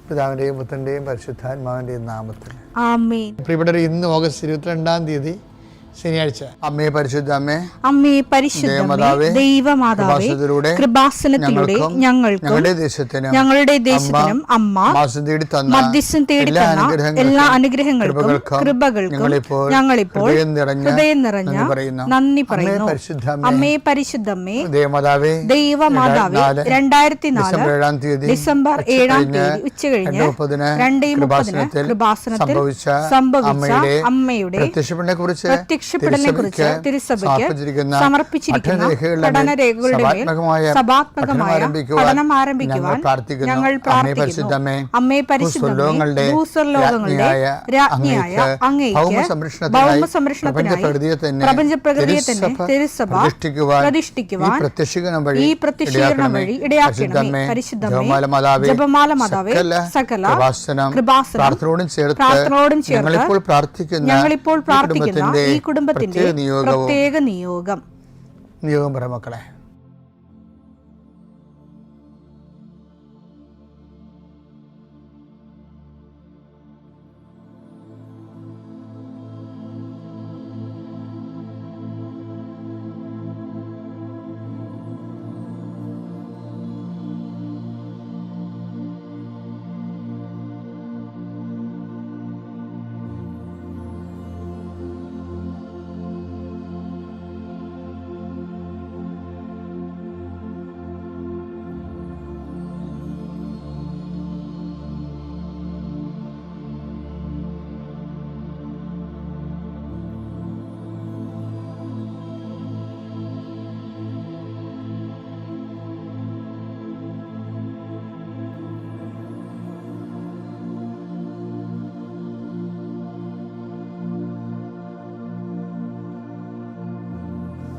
പിതാവിൻ്റെയും പുത്രൻ്റെയും പരിശുദ്ധാത്മാവിൻ്റെയും നാമത്തിൽ ആമേൻ. പ്രിയപ്പെട്ടവരെ, ഇന്ന് ഓഗസ്റ്റ് 22 ശനിയാഴ്ച. അമ്മേ പരിശുദ്ധ അമ്മേ, അമ്മേ പരിശുദ്ധ ദൈവമാതാവേ, കൃപാസനത്തിലൂടെ ഞങ്ങളുടെ ദേശത്തിനും അമ്മ മധ്യസ്ഥം തേടി തന്ന എല്ലാ അനുഗ്രഹങ്ങൾക്കും കൃപകൾക്കും ഞങ്ങളിപ്പോൾ ഹൃദയം നിറഞ്ഞ നന്ദി പറയുന്നു. അമ്മേ പരിശുദ്ധമ്മേ ദൈവമാതാവേ, 2004 ഡിസംബർ 7 ഉച്ചകഴിഞ്ഞ് 2:30 കൃപാസനത്തിൽ സംഭവിച്ച അമ്മയുടെ പ്രത്യക്ഷപ്പെടലിനെ കുറിച്ച് തിരുസഭയ്ക്ക് സമർപ്പിച്ചിരിക്കുന്ന പഠനരേഖകളുടെ മേൽ സഭാത്മകമായ പഠനം ആരംഭിക്കുവാൻ ഞങ്ങൾ പ്രാർത്ഥിക്കുന്നു. അമ്മേ പരിശുദ്ധമേ, ഭൂസ്വർലോകങ്ങളുടെ രാജ്ഞിയായ അങ്ങേയ്ക്ക് ഭൗമസംരക്ഷണത്തിനായി പ്രപഞ്ചപ്രകൃതിയെ തന്നെ തിരുസഭ പ്രതിഷ്ഠിക്കുവാൻ ഈ പ്രത്യക്ഷീകരണം വഴി ഇടയാക്കണമേ. പരിശുദ്ധമേ, ജപമാല മാതാവേ, സകല കൃപാസനം പ്രാർത്ഥനയോടും ചേർത്ത് ഞങ്ങളിപ്പോൾ പ്രാർത്ഥിക്കുന്ന ഈ കുടുംബത്തിന്റെ പ്രത്യേക നിയോഗം പറ മക്കളെ.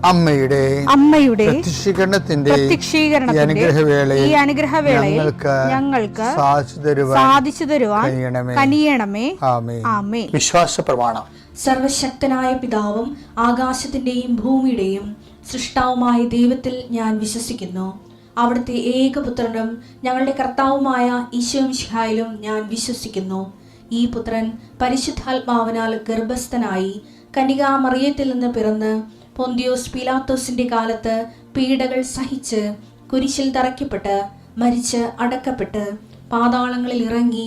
അമ്മയുടെ പ്രത്യക്ഷീകരണത്തിന്റെ ഈ അനുഗ്രഹവേളയിൽ ഞങ്ങൾക്ക് സാധിച്ചു തരുവാൻ കനിയണമേ. ആമേൻ. വിശ്വാസ പ്രമാണം. സർവശക്തനായ പിതാവും ആകാശത്തിന്റെയും ഭൂമിയുടെയും സൃഷ്ടാവുമായ ദൈവത്തിൽ ഞാൻ വിശ്വസിക്കുന്നു. അവിടുത്തെ ഏകപുത്രനും ഞങ്ങളുടെ കർത്താവുമായ ഈശോമിശിഹായിലും ഞാൻ വിശ്വസിക്കുന്നു. ഈ പുത്രൻ പരിശുദ്ധാത്മാവിനാൽ ഗർഭസ്ഥനായി കന്യകാമറിയത്തിൽ നിന്ന് പിറന്ന് പൊന്തിയോസ് പീലാത്തോസിന്റെ കാലത്ത് പീഡകൾ സഹിച്ച് കുരിശിൽ തറയ്ക്കപ്പെട്ട് മരിച്ച് അടക്കപ്പെട്ട് പാതാളങ്ങളിൽ ഇറങ്ങി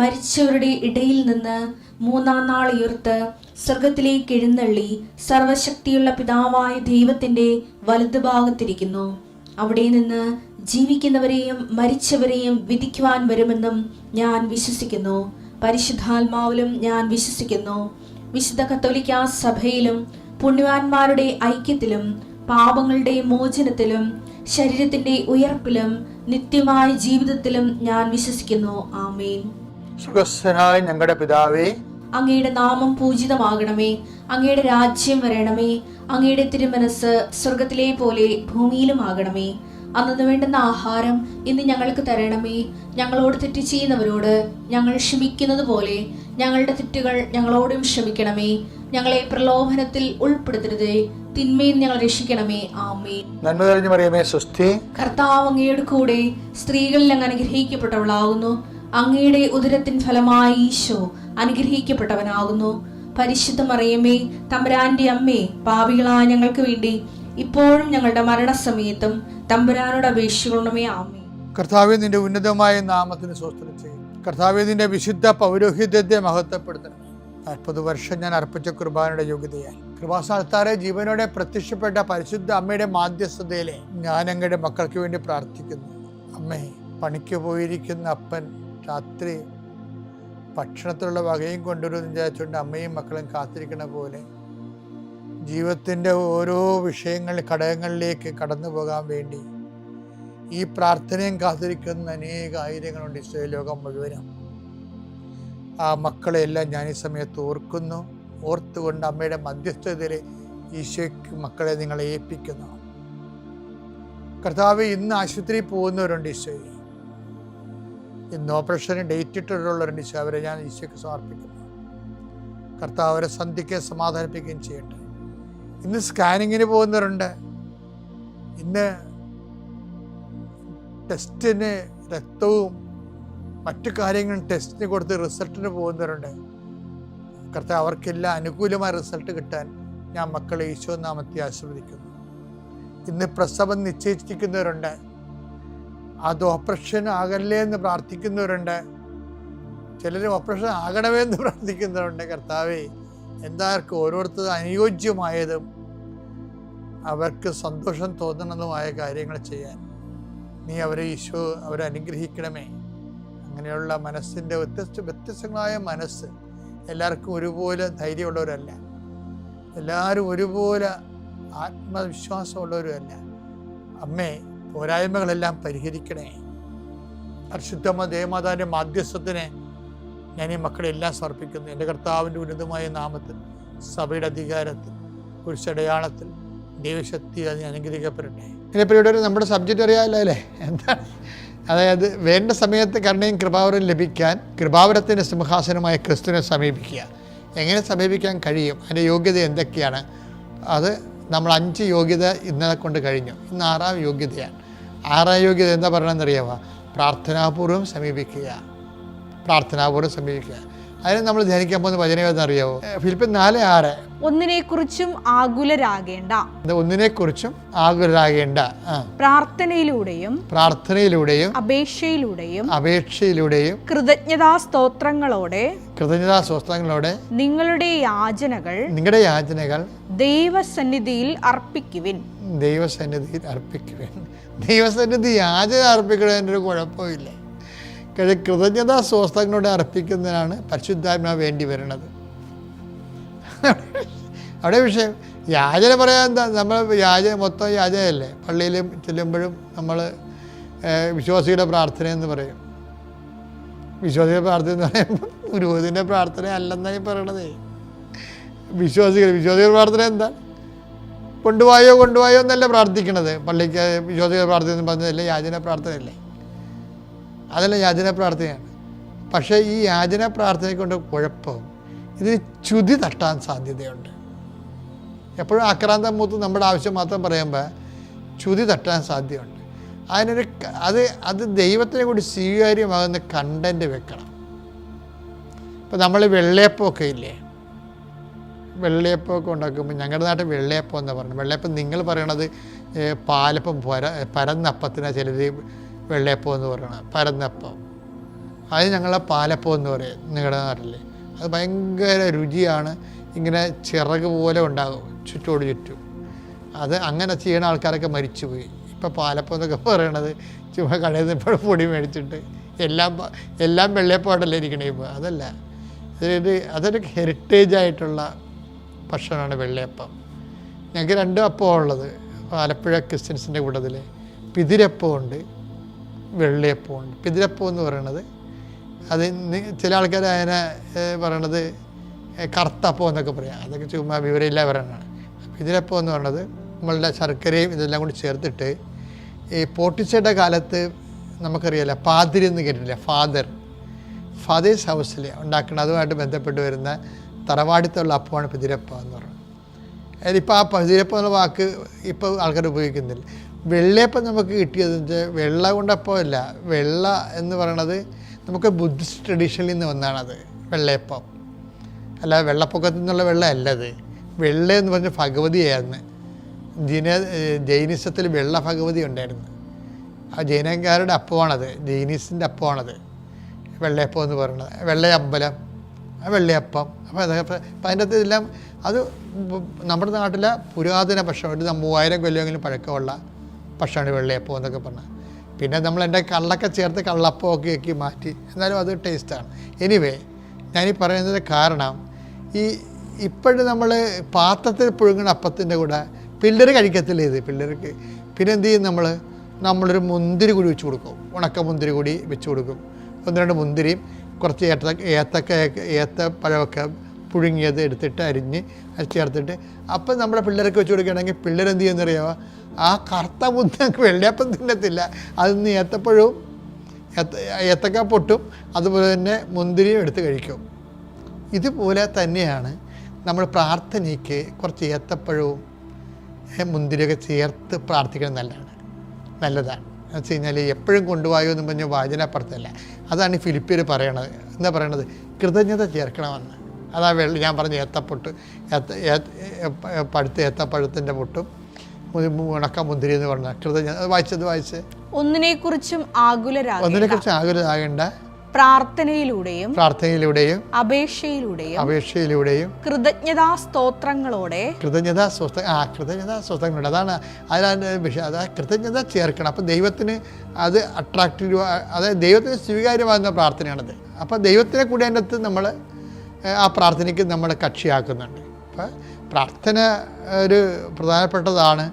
മരിച്ചവരുടെ ഇടയിൽ നിന്ന് 3-ാം നാൾ ഉയർത്ത് സ്വർഗത്തിലേക്ക് എഴുന്നള്ളി സർവശക്തിയുള്ള പിതാവായ ദൈവത്തിന്റെ വലതുഭാഗത്തിരിക്കുന്നു. അവിടെ നിന്ന് ജീവിക്കുന്നവരെയും മരിച്ചവരെയും വിധിക്കുവാൻ വരുമെന്നും ഞാൻ വിശ്വസിക്കുന്നു. പരിശുദ്ധാത്മാവിലും ഞാൻ വിശ്വസിക്കുന്നു. വിശുദ്ധ കത്തോലിക്കാ സഭയിലും പുണ്യവാന്മാരുടെ ഐക്യത്തിലും പാപങ്ങളുടെ മോചനത്തിലും ശരീരത്തിന്റെ ഉയർപ്പിലും നിത്യമായ ജീവിതത്തിലും ഞാൻ വിശ്വസിക്കുന്നു. ആമേൻ. സ്വർഗ്ഗസ്ഥനായ ഞങ്ങളുടെ പിതാവേ, അങ്ങയുടെ നാമം പൂജിതമാകണമേ. അങ്ങയുടെ രാജ്യം വരണമേ. അങ്ങയുടെ തിരുമനസ് സ്വർഗത്തിലെ പോലെ ഭൂമിയിലും ആകണമേ. അന്നു വേണ്ടുന്ന ആഹാരം ഇന്ന് ഞങ്ങൾക്ക് തരണമേ. ഞങ്ങളോട് തെറ്റ് ചെയ്യുന്നവരോട് ഞങ്ങൾ ക്ഷമിക്കുന്നത് പോലെ ഞങ്ങളുടെ തെറ്റുകൾ ഞങ്ങളോടും ക്ഷമിക്കണമേ. ഞങ്ങളെ പ്രലോഭനത്തിൽ ഉൾപ്പെടുത്തരുതേ, തിന്മയിൽ ഞങ്ങൾ രക്ഷിക്കണമേ. ആമേൻ. നന്മ നിറഞ്ഞ മറിയമേ, സ്വസ്തി. കർത്താവ് അങ്ങയുടെ കൂടെ സ്ത്രീകളിൽ അങ്ങ് അനുഗ്രഹിക്കപ്പെട്ടവളാകുന്നു. അങ്ങയുടെ ഉദരത്തിൻ ഫലമായി ഈശോ അനുഗ്രഹിക്കപ്പെട്ടവനാകുന്നു. പരിശുദ്ധ മറിയമേ, തമ്പുരാന്റെ അമ്മേ, പാപികളായ ഞങ്ങൾക്ക് വേണ്ടി ഇപ്പോഴും ഞങ്ങളുടെ മരണസമയത്തും തമ്പുരാനോട് അപേക്ഷിക്കണമേ. ആമേൻ. കർത്താവേ, നിന്റെ ഉന്നതമായ നാമത്തിന് സ്തോത്രം ചെയ്യും. കർത്താവേ, നിന്റെ വിശുദ്ധ പൗരോഹിത്യത്തെ മഹത്വപ്പെടുത്തണം. 40 വർഷം ഞാൻ അർപ്പിച്ച കുർബാനയുടെ യോഗ്യതയാൽ കൃപാസ്ഥാനത്താറെ ജീവനോടെ പ്രത്യക്ഷപ്പെട്ട പരിശുദ്ധ അമ്മയുടെ മാധ്യസ്ഥതയിലെ ഞാൻ അങ്ങയുടെ മക്കൾക്ക് വേണ്ടി പ്രാർത്ഥിക്കുന്നു. അമ്മേ, പണിക്ക് പോയിരിക്കുന്ന അപ്പൻ രാത്രി ഭക്ഷണത്തിലുള്ള വകയും കൊണ്ടുവരുമെന്ന് വിചാരിച്ചുകൊണ്ട് അമ്മയും മക്കളും കാത്തിരിക്കണ പോലെ ജീവിതത്തിൻ്റെ ഓരോ ഘടകങ്ങളിലേക്ക് കടന്നു പോകാൻ വേണ്ടി ഈ പ്രാർത്ഥനയും കാത്തിരിക്കുന്ന അനേക ആയിരങ്ങളുണ്ട് ഈശോയെ, ലോകം മുഴുവനും. ആ മക്കളെയെല്ലാം ഞാൻ ഈ സമയത്ത് ഓർത്തുകൊണ്ട് അമ്മയുടെ മധ്യസ്ഥതയിൽ ഈശോയ്ക്ക് മക്കളെ നിങ്ങളെ ഏൽപ്പിക്കുന്നു. കർത്താവ്, ഇന്ന് ആശുപത്രിയിൽ പോകുന്നവരുണ്ട് ഈശോയെ, ഇന്ന് ഓപ്പറേഷന് ഡേറ്റ് ഇട്ടിട്ടുള്ളവരുണ്ട് ഈശോ, അവരെ ഞാൻ ഈശോയ്ക്ക് സമർപ്പിക്കുന്നു. കർത്താവ് അവരെ സന്ധിക്കുകയും സമാധാനിപ്പിക്കുകയും ചെയ്യട്ടെ. ഇന്ന് സ്കാനിങ്ങിന് പോകുന്നവരുണ്ട്, ഇന്ന് ടെസ്റ്റിന് രക്തവും മറ്റു കാര്യങ്ങളും ടെസ്റ്റിന് കൊടുത്ത് റിസൾട്ടിന് പോകുന്നവരുണ്ട്. കർത്താവ് അവർക്കെല്ലാം അനുകൂലമായ റിസൾട്ട് കിട്ടാൻ ഞാൻ മക്കളെ ഈശോ നാമത്തെ ആശീർവദിക്കുന്നു. ഇന്ന് പ്രസവം നിശ്ചയിച്ചിരിക്കുന്നവരുണ്ട്, അത് ഓപ്പറേഷൻ ആകല്ലേ എന്ന് പ്രാർത്ഥിക്കുന്നവരുണ്ട്, ചിലർ ഓപ്പറേഷൻ ആകണമേ എന്ന് പ്രാർത്ഥിക്കുന്നവരുണ്ട്. കർത്താവേ, എന്താർക്കും ഓരോരുത്തർ അനുയോജ്യമായതും അവർക്ക് സന്തോഷം തോന്നണമെന്നുമായ കാര്യങ്ങൾ ചെയ്യാൻ നീ അവരെ അനുഗ്രഹിക്കണമേ. അങ്ങനെയുള്ള മനസ്സിൻ്റെ വ്യത്യസ്തങ്ങളായ മനസ്സ്, എല്ലാവർക്കും ഒരുപോലെ ധൈര്യമുള്ളവരല്ല, എല്ലാവരും ഒരുപോലെ ആത്മവിശ്വാസമുള്ളവരുമല്ല. അമ്മേ, പോരായ്മകളെല്ലാം പരിഹരിക്കണേ. പരിശുദ്ധ ദേവമാതാവിൻ്റെ മാധ്യസ്ഥത്തിന് ഞാൻ ഈ മക്കളെല്ലാം സമർപ്പിക്കുന്നു. എൻ്റെ കർത്താവിൻ്റെ ഉന്നതമായ നാമത്തിൽ, സഭയുടെ അധികാരത്തിൽ, കുരിശടയാളത്തിൽ ദൈവശക്തി അതിനെ അനുഗ്രഹിക്കപ്പെടട്ടെ. ഇതിനെപ്പറ്റി നമ്മുടെ സബ്ജക്റ്റ് അറിയാമല്ലോ അല്ലേ? എന്താണ്? അതായത് വേണ്ട സമയത്ത് കരുണയും കൃപാവരം ലഭിക്കാൻ കൃപാവരത്തിൻ്റെ സിംഹാസനമായ ക്രിസ്തുവിനെ സമീപിക്കുക. എങ്ങനെ സമീപിക്കാൻ കഴിയും? അതിൻ്റെ യോഗ്യത എന്തൊക്കെയാണ്? അത് നമ്മൾ 5 യോഗ്യത ഇന്നലെ കൊണ്ട് കഴിഞ്ഞു. ഇന്ന് 6ാം യോഗ്യതയാണ്. 6ാം യോഗ്യത എന്താ പറയണമെന്നറിയാമോ? പ്രാർത്ഥനാപൂർവ്വം സമീപിക്കുക. പ്രാർത്ഥനാപൂർവ്വം സമീപിക്കുക. അതിന് നമ്മൾ ധ്യാനിക്കാൻ പോകുന്ന വചനം ഏതെന്നറിയാമോ? ഫിലിപ്പിയർ 4:6. ഒന്നിനെക്കുറിച്ചും ആകുലരാകേണ്ട. ഒന്നിനെക്കുറിച്ചും ആകുലരാകേണ്ട. പ്രാർത്ഥനയിലൂടെയും അപേക്ഷയിലൂടെയും കൃതജ്ഞതാസ്തോത്രങ്ങളോടെ നിങ്ങളുടെ യാചനകൾ ദൈവസന്നിധിയിൽ അർപ്പിക്കുവിൻ. ദൈവസന്നിധി യാചന അർപ്പിക്കുന്നതിൻ്റെ ഒരു കുഴപ്പമില്ല. കൃതജ്ഞതാ സ്വസ്ഥങ്ങളോടെ അർപ്പിക്കുന്നതിനാണ് പരിശുദ്ധാത്മാവ് വേണ്ടി വരുന്നത്. അവിടെ വിഷയം യാചന പറയാൻ എന്താ? നമ്മൾ മൊത്തം യാചനയല്ലേ. പള്ളിയിലും ചെല്ലുമ്പോഴും നമ്മൾ വിശ്വാസിയുടെ പ്രാർത്ഥന എന്ന് പറയും. വിശ്വാസിയുടെ പ്രാർത്ഥന എന്ന് പറയുമ്പോൾ പുരോഹിതൻ്റെ പ്രാർത്ഥന അല്ലെന്നായി പറയണതേ. വിശ്വാസികളുടെ പ്രാർത്ഥന എന്താ? കൊണ്ടുപോയോ എന്നല്ല പ്രാർത്ഥിക്കണത്. പള്ളിക്ക് വിശ്വാസികളുടെ പ്രാർത്ഥന എന്ന് പറഞ്ഞതല്ലേ യാചന പ്രാർത്ഥനയല്ലേ? അതല്ല യാചന പ്രാർത്ഥനയാണ്. പക്ഷേ ഈ യാചന പ്രാർത്ഥനയ്ക്കൊണ്ട് കുഴപ്പം, ഇതിന് ചുതി തട്ടാൻ സാധ്യതയുണ്ട്. എപ്പോഴും ആക്രാന്തം മൂത്ത് നമ്മുടെ ആവശ്യം മാത്രം പറയുമ്പോൾ ചുതി തട്ടാൻ സാധ്യതയുണ്ട്. അത് ദൈവത്തിനെ കൂടി സ്വീകാര്യമാകുന്ന കണ്ടൻറ്റ് വെക്കണം. ഇപ്പം നമ്മൾ വെള്ളയപ്പമൊക്കെ ഇല്ലേ, വെള്ളയപ്പമൊക്കെ ഉണ്ടാക്കുമ്പോൾ ഞങ്ങളുടെ നാട്ടിൽ വെള്ളയപ്പം എന്നാണ് പറയുന്നത്. വെള്ളയപ്പം നിങ്ങൾ പറയണത് പാലപ്പം പരന്നപ്പത്തിനാണ് ചിലർ വെള്ളയപ്പം എന്ന് പറയണം. പരന്നപ്പം അത് ഞങ്ങളെ പാലപ്പം എന്ന് പറയും നിങ്ങളുടെ നാട്ടിൽ. അത് ഭയങ്കര രുചിയാണ്. ഇങ്ങനെ ചിറക് പോലെ ഉണ്ടാകും ചുറ്റോട് ചുറ്റും. അത് അങ്ങനെ ചെയ്യുന്ന ആൾക്കാരൊക്കെ മരിച്ചുപോയി. ഇപ്പോൾ പാലപ്പം എന്നൊക്കെ പറയണത് ചുമ്മാ കടയിൽ നിന്ന് ഇപ്പോൾ പൊടി മേടിച്ചിട്ട് എല്ലാം വെള്ളയപ്പമായിട്ടല്ലേ ഇരിക്കണേ. ഇപ്പോൾ അതല്ല, അതൊരു ഹെറിറ്റേജ് ആയിട്ടുള്ള ഭക്ഷണമാണ് വെള്ളയപ്പം. ഞങ്ങൾക്ക് 2 അപ്പമാണ് ഉള്ളത് ആലപ്പുഴ ക്രിസ്ത്യൻസിൻ്റെ കൂട്ടത്തിൽ. പിതിരപ്പമുണ്ട്, വെള്ളയപ്പമുണ്ട്. പിതിരപ്പം എന്ന് പറയണത് അത് ചില ആൾക്കാർ അതിനെ പറയണത് കറുത്തപ്പം എന്നൊക്കെ പറയാം. അതൊക്കെ ചുമ്മാ വിവരമില്ല പറയണതാണ്. പിതിരപ്പം എന്ന് പറയണത് നമ്മളുടെ ശർക്കരയും ഇതെല്ലാം കൂടി ചേർത്തിട്ട് ഈ പോർട്ടിച്ചയുടെ കാലത്ത് നമുക്കറിയാമല്ലോ, പാതിരി എന്ന് കേട്ടിട്ടില്ല, ഫാദേഴ്സ് ഹൗസിൽ ഉണ്ടാക്കണം. അതുമായിട്ട് ബന്ധപ്പെട്ട് വരുന്ന തറവാടിത്തുള്ള അപ്പമാണ് പിതിരപ്പം എന്ന് പറയുന്നത്. അതിപ്പോൾ ആ പിതിരപ്പം എന്നുള്ള വാക്ക് ഇപ്പോൾ ആൾക്കാർ ഉപയോഗിക്കുന്നില്ല. വെള്ളയപ്പം നമുക്ക് കിട്ടിയത് വെള്ള കൊണ്ടപ്പമല്ല. വെള്ള എന്ന് പറയണത് നമുക്ക് ബുദ്ധിസ്റ്റ് ട്രഡീഷനിൽ നിന്ന് വന്നതാണത് വെള്ളയപ്പം. അല്ല വെള്ളപ്പൊക്കത്തിൽ നിന്നുള്ള വെള്ളം അല്ലത്. വെള്ള എന്ന് പറഞ്ഞ ഭഗവതിയായിരുന്നു. ജൈനിസത്തിൽ വെള്ള ഭഗവതി ഉണ്ടായിരുന്നു. ആ ജൈനക്കാരുടെ അപ്പമാണത്, ജൈനീസിൻ്റെ അപ്പമാണത് വെള്ളയപ്പം എന്ന് പറയുന്നത്. വെള്ളയമ്പലം, വെള്ളയപ്പം. അപ്പോൾ അതിൻ്റെ അകത്ത് ഇതെല്ലാം അത് നമ്മുടെ നാട്ടിലെ പുരാതന ഭക്ഷണം, ഒരു 3000 കൊല്ലമെങ്കിലും പഴക്കമുള്ള ഭക്ഷണമാണ് വെള്ളയപ്പം എന്നൊക്കെ പറഞ്ഞാൽ. പിന്നെ നമ്മൾ എൻ്റെ കള്ളൊക്കെ ചേർത്ത് കള്ളപ്പമൊക്കെ ആക്കി മാറ്റി. എന്നാലും അത് ടേസ്റ്റാണ്. എനിവേ, ഞാനീ പറയുന്നത് കാരണം ഇപ്പോഴും നമ്മൾ പാത്രത്തിൽ പുഴുങ്ങുന്ന അപ്പത്തിൻ്റെ കൂടെ പിള്ളേർ കഴിക്കത്തില്ല. പിള്ളേർക്ക് പിന്നെ എന്ത് ചെയ്യും? നമ്മളൊരു മുന്തിരി കൂടി വെച്ച് കൊടുക്കും. ഉണക്ക മുന്തിരി കൂടി വെച്ച് കൊടുക്കും. 1-2 മുന്തിരിയും കുറച്ച് ഏത്തപ്പഴമൊക്കെ പുഴുങ്ങിയത് എടുത്തിട്ട് അരിഞ്ഞ് അത് ചേർത്തിട്ട് അപ്പം നമ്മുടെ പിള്ളേർക്ക് വെച്ച് കൊടുക്കുകയാണെങ്കിൽ പിള്ളേരെന്ത് ചെയ്യുന്നറിയാമോ? ആ കറുത്ത മുന്തിരി വെള്ളയപ്പം തിന്നത്തില്ല. അതിൽ ഏത്തപ്പഴവും ഏത്തക്ക പൊട്ടും അതുപോലെ തന്നെ മുന്തിരിയും എടുത്ത് കഴിക്കും. ഇതുപോലെ തന്നെയാണ് നമ്മൾ പ്രാർത്ഥനയ്ക്ക് കുറച്ച് ഏത്തപ്പഴവും മുന്തിരിയൊക്കെ ചേർത്ത് പ്രാർത്ഥിക്കുന്നത് നല്ലതാണ്. എന്ന് വെച്ച് കഴിഞ്ഞാൽ എപ്പോഴും കൊണ്ടുപോയോ എന്ന് പറഞ്ഞ വാചനപ്പെടുത്തല്ല. അതാണ് ഈ ഫിലിപ്പിയർ പറയണത്. എന്താ പറയണത്? കൃതജ്ഞത ചേർക്കണമെന്ന്. അതാ ഞാൻ പറഞ്ഞ ഏത്തപ്പൊട്ട്, പഴുത്ത ഏത്തപ്പഴത്തിൻ്റെ പൊട്ടും ഉണക്ക മുന്തിരി എന്ന് പറഞ്ഞ കൃതജ്ഞത. വായിച്ച് ഒന്നിനെക്കുറിച്ചും ആകുലരാകേണ്ട പ്രാർത്ഥനയിലൂടെയും അപേക്ഷയിലൂടെയും കൃതജ്ഞതാ സ്തോത്രങ്ങളോടെ അതാണ് അതിലാണ് വിഷയം. അതാ കൃതജ്ഞത ചേർക്കണം. അപ്പം ദൈവത്തിന് അത് അട്രാക്റ്റീവ്, അതായത് ദൈവത്തിന് സ്വീകാര്യമാകുന്ന പ്രാർത്ഥനയാണത്. അപ്പം ദൈവത്തിനെ കൂടി അതിൻ്റെ അകത്ത് നമ്മൾ ആ പ്രാർത്ഥനയ്ക്ക് നമ്മൾ കക്ഷിയാക്കുന്നുണ്ട്. അപ്പം പ്രാർത്ഥന ഒരു പ്രധാനപ്പെട്ടതാണ്,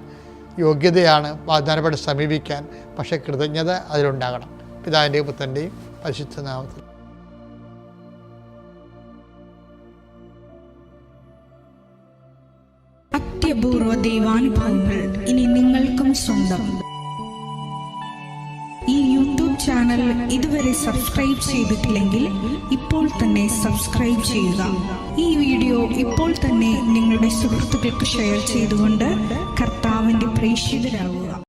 യോഗ്യതയാണ് വാഗ്ദാനപ്പെട്ട് സമീപിക്കാൻ. പക്ഷേ കൃതജ്ഞത അതിലുണ്ടാകണം. പിതാവിൻ്റെയും പുത്രൻ്റെയും പരിശുദ്ധ നാമത്തിൽ. അത്യപൂർവ ദൈവാനുഭവങ്ങൾ ഇനി നിങ്ങൾക്കും സ്വന്തം. ഈ യൂട്യൂബ് ചാനൽ ഇതുവരെ സബ്സ്ക്രൈബ് ചെയ്തിട്ടില്ലെങ്കിൽ ഇപ്പോൾ തന്നെ സബ്സ്ക്രൈബ് ചെയ്യുക. ഈ വീഡിയോ ഇപ്പോൾ തന്നെ നിങ്ങളുടെ സുഹൃത്തുക്കൾക്ക് ഷെയർ ചെയ്തുകൊണ്ട് കർത്താവിൻ്റെ പ്രേക്ഷിതരാകുക.